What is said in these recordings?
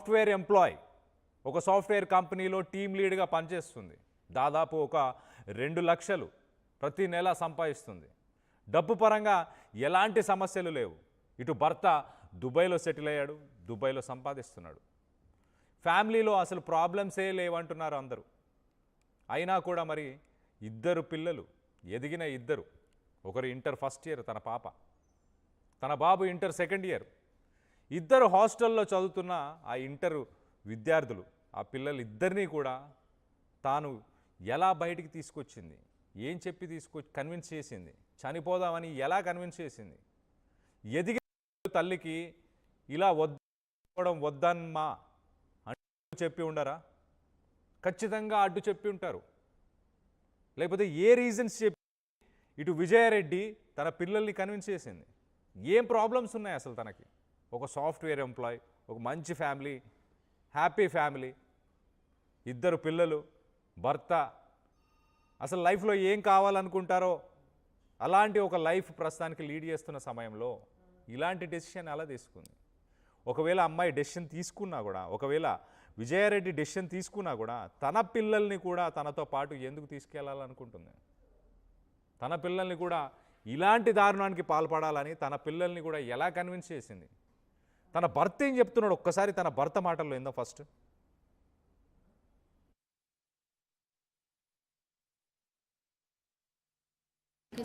Software employee ఒక software కంపెనీలో team లీడ్గా పనిచేస్తుంది. దాదాపు ఒక 2 లక్షలు ప్రతి నెల సంపాదిస్తుంది. డబ్బు పరంగా ఎలాంటి సమస్యలు లేవు. ఇటు భర్త దుబాయ్లో సెటిల్ అయ్యాడు, దుబాయ్లో సంపాదిస్తున్నాడు. ఫ్యామిలీలో అసలు ప్రాబ్లమ్సే లేవంటున్నారు అందరూ. అయినా కూడా మరి ఇద్దరు పిల్లలు, ఎదిగిన ఇద్దరు, ఒకరు ఇంటర్ ఫస్ట్ ఇయర్ తన పాప, తన బాబు ఇంటర్ సెకండ్ ఇయర్, ఇద్దరు హాస్టల్లో చదువుతున్న ఆ ఇంటర్ విద్యార్థులు, ఆ పిల్లలు ఇద్దరినీ కూడా తాను ఎలా బయటికి తీసుకొచ్చింది, ఏం చెప్పి కన్విన్స్ చేసింది, చనిపోదామని ఎలా కన్విన్స్ చేసింది. ఎదిగిన తల్లికి ఇలా వద్దమ్మా అంటూ చెప్పి ఉండరా? ఖచ్చితంగా అడ్డు చెప్పి ఉంటారు. లేకపోతే ఏ రీజన్స్ చెప్పి ఇటు విజయారెడ్డి తన పిల్లల్ని కన్విన్స్ చేసింది. ఏం ప్రాబ్లమ్స్ ఉన్నాయి అసలు తనకి? ఒక సాఫ్ట్వేర్ ఎంప్లాయ్, ఒక మంచి ఫ్యామిలీ, హ్యాపీ ఫ్యామిలీ, ఇద్దరు పిల్లలు, భర్త, అసలు లైఫ్లో ఏం కావాలనుకుంటారో అలాంటి ఒక లైఫ్ ప్రస్తుతానికి లీడ్ చేస్తున్న సమయంలో ఇలాంటి డెసిషన్ ఎలా తీసుకుంది? ఒకవేళ అమ్మాయి డెసిషన్ తీసుకున్నా కూడా, ఒకవేళ విజయారెడ్డి డెసిషన్ తీసుకున్నా కూడా తన పిల్లల్ని కూడా తనతో పాటు ఎందుకు తీసుకెళ్లాలనుకుంటుంది? తన పిల్లల్ని కూడా ఇలాంటి దారుణానికి పాల్పడాలని తన పిల్లల్ని కూడా ఎలా కన్విన్స్ చేసింది? తన భర్త ఏం చెప్తున్నాడు ఒక్కసారి తన భర్త మాటల్లో ఏందో ఫస్ట్.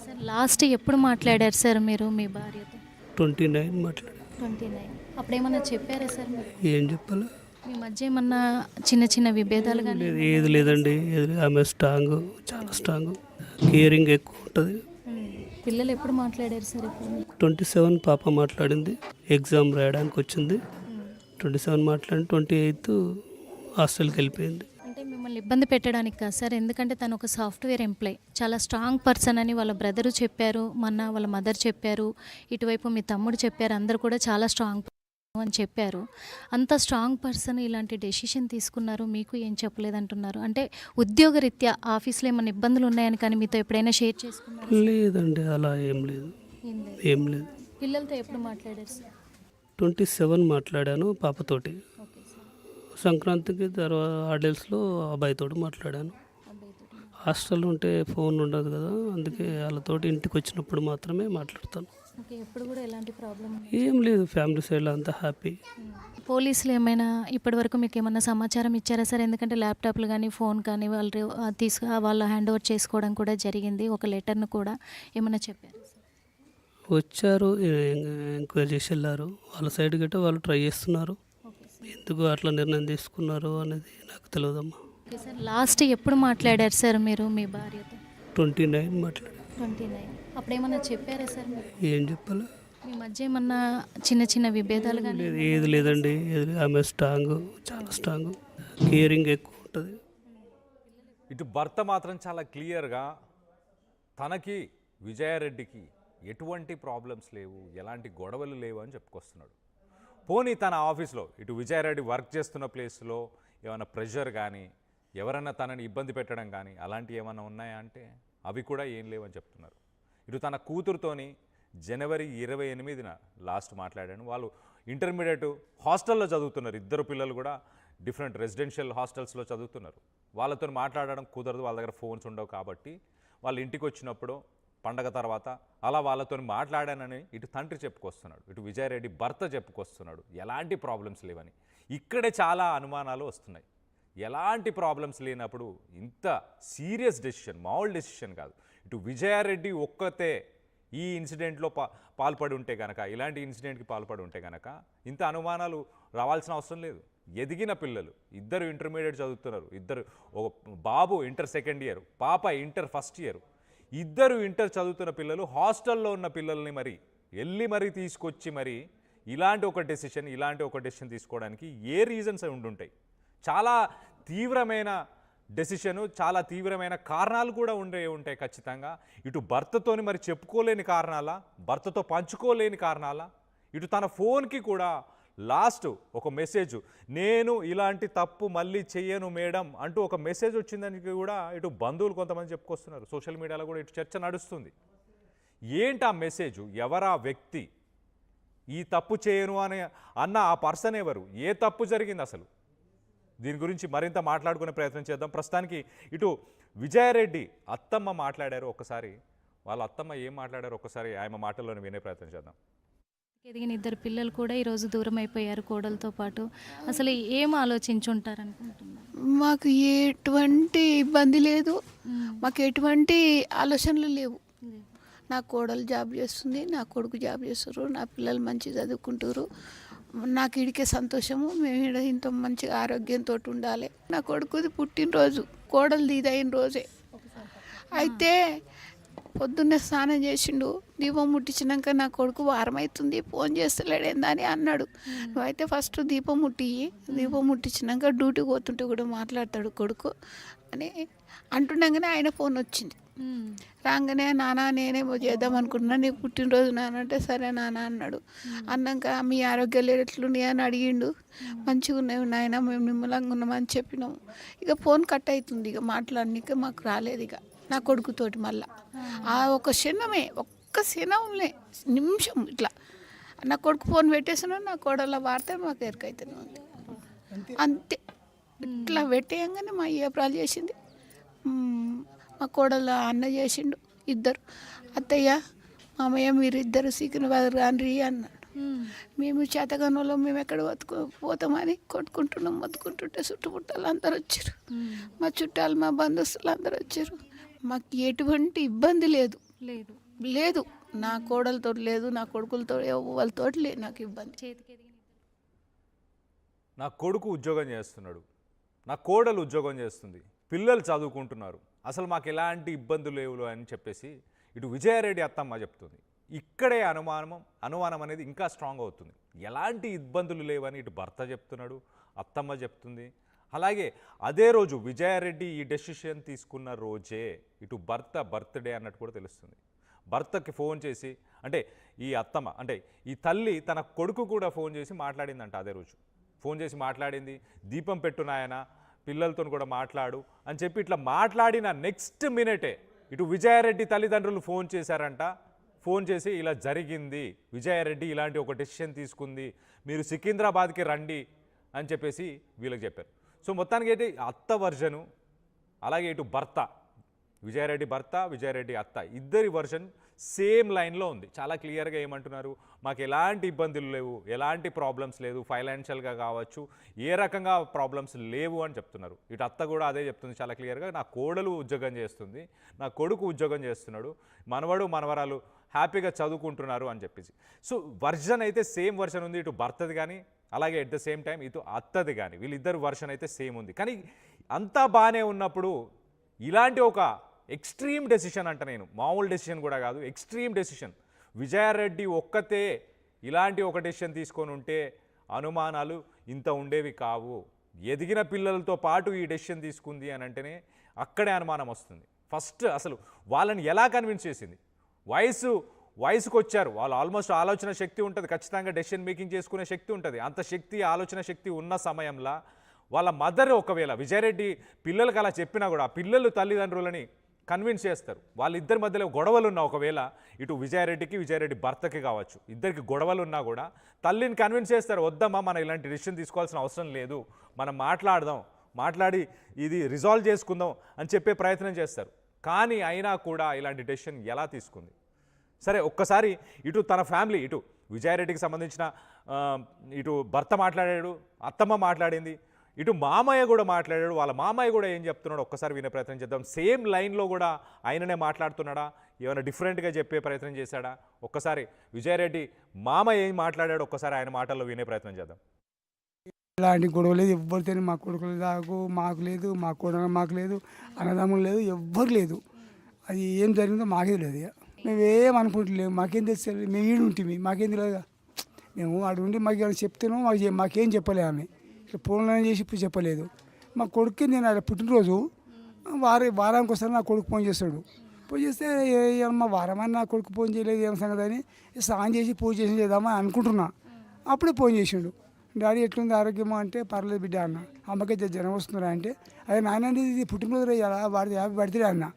సార్ లాస్ట్ ఎప్పుడు మాట్లాడారు సార్ మీరు మీ భార్యతో? 29 మాట్లాడారు. 29. అప్పుడేమన్నా చెప్పారా సార్ మీరు? ఏం చెప్పాలి? మీ మధ్య ఏమన్నా చిన్న చిన్న విభేదాలు కానీ? ఏది లేదండి. ఆమె స్ట్రాంగ్, చాలా స్ట్రాంగ్, కేరింగ్ ఎక్కువ ఉంటుంది. పిల్లలు ఎప్పుడు మాట్లాడారు సార్? ఇప్పుడు 27 పాప మాట్లాడింది, ఎగ్జామ్ రాయడానికి వచ్చింది. 27 మాట్లాడి 28 హాస్టల్కి వెళ్ళిపోయింది. అంటే మిమ్మల్ని ఇబ్బంది పెట్టడానికి కాదు సార్, ఎందుకంటే తను ఒక సాఫ్ట్వేర్ ఎంప్లాయ్, చాలా స్ట్రాంగ్ పర్సన్ అని వాళ్ళ బ్రదరు చెప్పారు, వాళ్ళ మదర్ చెప్పారు, ఇటువైపు మీ తమ్ముడు చెప్పారు, అందరు కూడా చాలా స్ట్రాంగ్ అని చెప్పారు. అంత స్ట్రాంగ్ పర్సన్ ఇలాంటి డెసిషన్ తీసుకున్నారు, మీకు ఏం చెప్పలేదంటున్నారు. అంటే ఉద్యోగరీత్యా ఆఫీస్లో ఏమైనా ఇబ్బందులు ఉన్నాయని కానీ మీతో ఎప్పుడైనా షేర్ చేసుకున్నారు? లేదండి, అలా ఏం లేదు. ఏం లేదు. పిల్లలతో ఎప్పుడు మాట్లాడారు సార్? 27 మాట్లాడాను పాపతోటి. సంక్రాంతికి తర్వాత హాలిడేస్లో అబ్బాయితో మాట్లాడాను. హాస్టల్లో ఉంటే ఫోన్ ఉండదు కదా, అందుకే వాళ్ళతోటి ఇంటికి వచ్చినప్పుడు మాత్రమే మాట్లాడతాను. ఓకే, ఎప్పుడు కూడా ఎలాంటి ప్రాబ్లం ఏం లేదు, ఫ్యామిలీ సైడ్లో అంతా హ్యాపీ. పోలీసులు ఏమైనా ఇప్పటివరకు మీకు ఏమైనా సమాచారం ఇచ్చారా సార్? ఎందుకంటే ల్యాప్టాప్లు కానీ ఫోన్ కానీ వాళ్ళు హ్యాండ్ ఓవర్ చేసుకోవడం కూడా జరిగింది, ఒక లెటర్ను కూడా ఏమైనా చెప్పారు సార్? వచ్చారు, ఎంక్వైరీ చేసి వెళ్ళారు. వాళ్ళ సైడ్ గట్రా వాళ్ళు ట్రై చేస్తున్నారు. ఎందుకు అట్లా నిర్ణయం తీసుకున్నారు అనేది నాకు తెలియదమ్మా. ఓకే సార్, లాస్ట్ ఎప్పుడు మాట్లాడారు సార్ మీరు మీ భార్యతో? 29 మాట్లాడారు. 29. అప్పుడేమన్నా చెప్పారా సార్ మీరు? ఏం చెప్పాలి? మీ మధ్య ఏమన్నా చిన్న చిన్న విభేదాలు కానీ? ఏది లేదండి. ఆమె స్ట్రాంగ్, చాలా స్ట్రాంగ్, కేరింగ్ ఎక్కువ ఉంటుంది. ఇటు భర్త మాత్రం చాలా క్లియర్గా తనకి విజయారెడ్డికి ఎటువంటి ప్రాబ్లమ్స్ లేవు, ఎలాంటి గొడవలు లేవు అని చెప్పుకొస్తున్నాడు. పోనీ తన ఆఫీస్లో ఇటు విజయారెడ్డి వర్క్ చేస్తున్న ప్లేస్లో ఏమైనా ప్రెషర్ కానీ, ఎవరైనా తనని ఇబ్బంది పెట్టడం కానీ అలాంటివి ఏమైనా ఉన్నాయా అంటే అవి కూడా ఏం లేవని చెప్తున్నారు. ఇటు తన కూతురుతోని జనవరి 28న లాస్ట్ మాట్లాడాను. వాళ్ళు ఇంటర్మీడియట్ హాస్టల్లో చదువుతున్నారు, ఇద్దరు పిల్లలు కూడా డిఫరెంట్ రెసిడెన్షియల్ హాస్టల్స్లో చదువుతున్నారు. వాళ్ళతో మాట్లాడడం కుదరదు, వాళ్ళ దగ్గర ఫోన్స్ ఉండవు కాబట్టి వాళ్ళ ఇంటికి వచ్చినప్పుడు పండగ తర్వాత అలా వాళ్ళతో మాట్లాడానని ఇటు తండ్రి చెప్పుకొస్తున్నాడు, ఇటు విజయారెడ్డి భర్త చెప్పుకొస్తున్నాడు ఎలాంటి ప్రాబ్లమ్స్ లేవని. ఇక్కడే చాలా అనుమానాలు వస్తున్నాయి. ఎలాంటి ప్రాబ్లమ్స్ లేనప్పుడు ఇంత సీరియస్ డెసిషన్, మామూలు డెసిషన్ కాదు. ఇటు విజయారెడ్డి ఒక్కతే ఈ ఇన్సిడెంట్లో పాల్పడి ఉంటే కనుక, ఇలాంటి ఇన్సిడెంట్కి పాల్పడి ఉంటే కనుక ఇంత అనుమానాలు రావాల్సిన అవసరం లేదు. ఎదిగిన పిల్లలు, ఇద్దరు ఇంటర్మీడియట్ చదువుతున్నారు, ఇద్దరు, ఒక బాబు ఇంటర్ సెకండ్ ఇయర్, పాప ఇంటర్ ఫస్ట్ ఇయర్, ఇద్దరు ఇంటర్ చదువుతున్న పిల్లలు హాస్టల్లో ఉన్న పిల్లల్ని మరీ తీసుకొచ్చి ఇలాంటి ఒక డెసిషన్ తీసుకోవడానికి ఏ రీజన్స్ ఉండుంటాయి? చాలా తీవ్రమైన డెసిషను, చాలా తీవ్రమైన కారణాలు కూడా ఉంటాయి ఖచ్చితంగా. ఇటు భర్తతోని చెప్పుకోలేని కారణాలా, భర్తతో పంచుకోలేని కారణాలా? ఇటు తన ఫోన్కి కూడా లాస్ట్ ఒక మెసేజ్, నేను ఇలాంటి తప్పు మళ్ళీ చెయ్యను మేడం అంటూ ఒక మెసేజ్ వచ్చిందానికి కూడా ఇటు బంధువులు కొంతమంది చెప్పుకొస్తున్నారు. సోషల్ మీడియాలో కూడా ఇటు చర్చ నడుస్తుంది. ఏంటి ఆ మెసేజ్? ఎవరా వ్యక్తి? ఈ తప్పు చేయను అని అన్న ఆ పర్సన్ ఎవరు, ఏ తప్పు జరిగింది అసలు? దీని గురించి మరింత మాట్లాడుకునే ప్రయత్నం చేద్దాం. ప్రస్తుతానికి ఇటు విజయారెడ్డి అత్తమ్మ మాట్లాడారు. ఒక్కసారి వాళ్ళ అత్తమ్మ ఏం మాట్లాడారు ఒక్కసారి ఆమె మాటల్లోనే వినే ప్రయత్నం చేద్దాం. ఎదిగిన ఇద్దరు పిల్లలు కూడా ఈరోజు దూరం అయిపోయారు కోడలతో పాటు. అసలు ఏం ఆలోచించుంటారు అనుకుంటున్నారు? మాకు ఎటువంటి ఇబ్బంది లేదు, మాకు ఎటువంటి ఆలోచనలు లేవు. నా కోడలు జాబ్ చేస్తుంది, నా కొడుకు జాబ్ చేస్తారు, నా పిల్లలు మంచిగా చదువుకుంటారు. నాకు ఇడికే సంతోషము. మేము ఈడ ఇంత మంచిగా ఆరోగ్యంతో ఉండాలి. నా కొడుకుది పుట్టినరోజు, కోడలిది ఇది అయిన రోజే. అయితే పొద్దున్నే స్నానం చేసిండు, దీపం ముట్టించినాక నా కొడుకు వారం అవుతుంది ఫోన్ చేస్తలేడేందా అని అన్నాడు. నువ్వైతే ఫస్ట్ దీపం ముట్టించినాక డ్యూటీకి పోతుంటే కూడా మాట్లాడతాడు కొడుకు అని అంటుండగానే ఆయన ఫోన్ వచ్చింది. రాగానే నాన్న నేనేమో చేద్దాం అనుకుంటున్నా, నీకు పుట్టినరోజు నాన్న అంటే సరే నాన్న అన్నాడు. అన్నాక మీ ఆరోగ్యాలు ఎట్లున్నాయి అని అడిగిండు. మంచిగా ఉన్నాయి నాయన, మేము నిమ్మలంగా ఉన్నామని చెప్పినాము. ఇక ఫోన్ కట్ అవుతుంది, ఇక మాట్లాడనిక మాకు రాలేదు ఇక నా కొడుకుతోటి. మళ్ళా ఆ ఒక క్షణంలే నిమిషం ఇట్లా నా కొడుకు ఫోన్ పెట్టేసినా నా కోడల వార్త మాకు ఎరకైతేనే ఉంది అంతే. ఇట్లా పెట్టేయంగానే మా ఏప్రాలు చేసింది, మా కోడల అన్న చేసిండు. ఇద్దరు అత్తయ్య మామయ్య మీరు ఇద్దరు సికింద్రాబాద్ రాండ్రి అన్నాడు. మేము చేతగానంలో మేము ఎక్కడ పోతామని కొట్టుకుంటున్నాం. మొత్తుకుంటుంటే చుట్టుముట్టాలు అందరు వచ్చారు, మా చుట్టాలు మా బంధువులు అందరు వచ్చారు. మాకు ఎటువంటి ఇబ్బంది లేదు లేదు లేదు నా కోడలతో లేదు, నా కొడుకులతో వాళ్ళతో లేదు నాకు ఇబ్బంది. చేతికి ఎదిగిన నా కొడుకు ఉద్యోగం చేస్తున్నాడు, నా కోడలు ఉద్యోగం చేస్తుంది, పిల్లలు చదువుకుంటున్నారు, అసలు మాకు ఎలాంటి ఇబ్బందులు లేవు అని చెప్పేసి ఇటు విజయారెడ్డి అత్తమ్మ చెప్తుంది. ఇక్కడే అనుమానం అనేది ఇంకా స్ట్రాంగ్ అవుతుంది. ఎలాంటి ఇబ్బందులు లేవని ఇటు భర్త చెప్తున్నాడు, అత్తమ్మ చెప్తుంది. అలాగే అదే రోజు విజయారెడ్డి ఈ డెసిషన్ తీసుకున్న రోజే ఇటు భర్త బర్త్డే అన్నట్టు కూడా తెలుస్తుంది. భర్తకి ఫోన్ చేసి, అంటే ఈ అత్తమ్మ అంటే ఈ తల్లి తన కొడుకు కూడా ఫోన్ చేసి మాట్లాడిందంట. అదే రోజు ఫోన్ చేసి మాట్లాడింది, దీపం పెట్టునాయన పిల్లలతో కూడా మాట్లాడు అని చెప్పి ఇట్లా మాట్లాడిన నెక్స్ట్ మినిటే ఇటు విజయారెడ్డి తల్లిదండ్రులు ఫోన్ చేశారంట. ఫోన్ చేసి ఇలా జరిగింది, విజయారెడ్డి ఇలాంటి ఒక డెసిషన్ తీసుకుంది, మీరు సికింద్రాబాద్కి రండి అని చెప్పేసి వీళ్ళకి చెప్పారు. సో మొత్తానికి అయితే అత్త వర్జను, అలాగే ఇటు భర్త విజయారెడ్డి భర్త విజయారెడ్డి అత్త ఇద్దరి వర్షన్ సేమ్ లైన్లో ఉంది. చాలా క్లియర్గా ఏమంటున్నారు, మాకు ఎలాంటి ఇబ్బందులు లేవు, ఎలాంటి ప్రాబ్లమ్స్ లేదు, ఫైనాన్షియల్గా కావచ్చు ఏ రకంగా ప్రాబ్లమ్స్ లేవు అని చెప్తున్నారు. ఇటు అత్త కూడా అదే చెప్తుంది చాలా క్లియర్గా, నా కోడలు ఉద్యోగం చేస్తుంది, నా కొడుకు ఉద్యోగం చేస్తున్నాడు, మనవడు మనవరాలు హ్యాపీగా చదువుకుంటున్నారు అని చెప్పేసి. సో వర్షన్ అయితే సేమ్ వర్షన్ ఉంది ఇటు భర్తది కానీ, అలాగే ఎట్ ద సేమ్ టైం ఇటు అత్తది కానీ, వీళ్ళిద్దరు వర్షన్ అయితే సేమ్ ఉంది. కానీ అంతా బాగానే ఉన్నప్పుడు ఇలాంటి ఒక ఎక్స్ట్రీమ్ డెసిషన్ అంట, నేను మామూలు డెసిషన్ కూడా కాదు, ఎక్స్ట్రీమ్ డెసిషన్ విజయారెడ్డి ఒక్కతే ఇలాంటి ఒక డెసిషన్ తీసుకొని ఉంటే అనుమానాలు ఇంత ఉండేవి కావు. ఎదిగిన పిల్లలతో పాటు ఈ డెసిషన్ తీసుకుంది అని అంటేనే అక్కడే అనుమానం వస్తుంది. ఫస్ట్ అసలు వాళ్ళని ఎలా కన్విన్స్ చేసింది? వయసుకు వచ్చారు వాళ్ళు, ఆల్మోస్ట్ ఆలోచన శక్తి ఉంటుంది, ఖచ్చితంగా డెసిషన్ మేకింగ్ చేసుకునే శక్తి ఉంటుంది. అంత శక్తి ఆలోచన శక్తి ఉన్న సమయంలో వాళ్ళ మదర్ ఒకవేళ విజయారెడ్డి పిల్లలకు అలా చెప్పినా కూడా పిల్లలు తల్లిదండ్రులని కన్విన్స్ చేస్తారు. వాళ్ళిద్దరి మధ్యలో గొడవలు ఉన్నా, ఒకవేళ ఇటు విజయారెడ్డి భర్తకి కావచ్చు, ఇద్దరికి గొడవలు ఉన్నా కూడా తల్లిని కన్విన్స్ చేస్తారు, వద్దమ్మా మనం ఇలాంటి డెసిషన్ తీసుకోవాల్సిన అవసరం లేదు, మనం మాట్లాడి ఇది రిజాల్వ్ చేసుకుందాం అని చెప్పే ప్రయత్నం చేస్తారు. కానీ అయినా కూడా ఇలాంటి డెసిషన్ ఎలా తీసుకుంది? సరే ఒక్కసారి ఇటు తన ఫ్యామిలీ, ఇటు విజయారెడ్డికి సంబంధించిన ఇటు భర్త మాట్లాడాడు, అత్తమ్మ మాట్లాడింది, ఇటు మామయ్య కూడా మాట్లాడాడు. వాళ్ళ మామయ్య కూడా ఏం చెప్తున్నాడు ఒక్కసారి వినే ప్రయత్నం చేద్దాం. సేమ్ లైన్లో కూడా ఆయననే మాట్లాడుతున్నాడా, ఏమైనా డిఫరెంట్గా చెప్పే ప్రయత్నం చేశాడా? ఒక్కసారి విజయారెడ్డి మామయ్య ఏం మాట్లాడాడు ఒక్కసారి ఆయన మాటల్లో వినే ప్రయత్నం చేద్దాం. ఇలాంటి గొడవ లేదు ఎవ్వరితో, మా కొడుకులు దాకు మాకు లేదు, మా కోడలు మాకు లేదు, అన్నదమ్ములు లేదు, ఎవ్వరు లేదు. అది ఏం జరిగిందో మాకే తెలియదు. ఇక మేమేం అనుకుంటలేము, మాకేం తెలుస్తుంది, మేము ఈడు ఉంటుంది మాకేం తెలియదు. మేము అటు ఉండి మాకు చెప్తున్నాము, మాకేం చెప్పలేదు. ఆమె ఇట్లా ఫోన్లో చేసి ఇప్పుడు చెప్పలేదు. మా కొడుక్కి నేను అలా పుట్టినరోజు వారానికి ఒకసారి నా కొడుకు ఫోన్ చేస్తాడు. పూజ చేస్తే మా వారమని నా కొడుకు ఫోన్ చేయలేదు ఏం సంగతి అని స్నానం చేసి పూజ చేసి చేద్దామని అనుకుంటున్నా. అప్పుడే ఫోన్ చేసిండు, డాడీ ఎట్లుంది ఆరోగ్యమా అంటే పర్లేదు బిడ్డ అన్న, అమ్మకైతే జ్వరం వస్తున్నారా అంటే, అదే నాయన ఇది పుట్టినరోజు అయ్యాలా వాడిది హ్యాపీ బర్త్డే అన్న.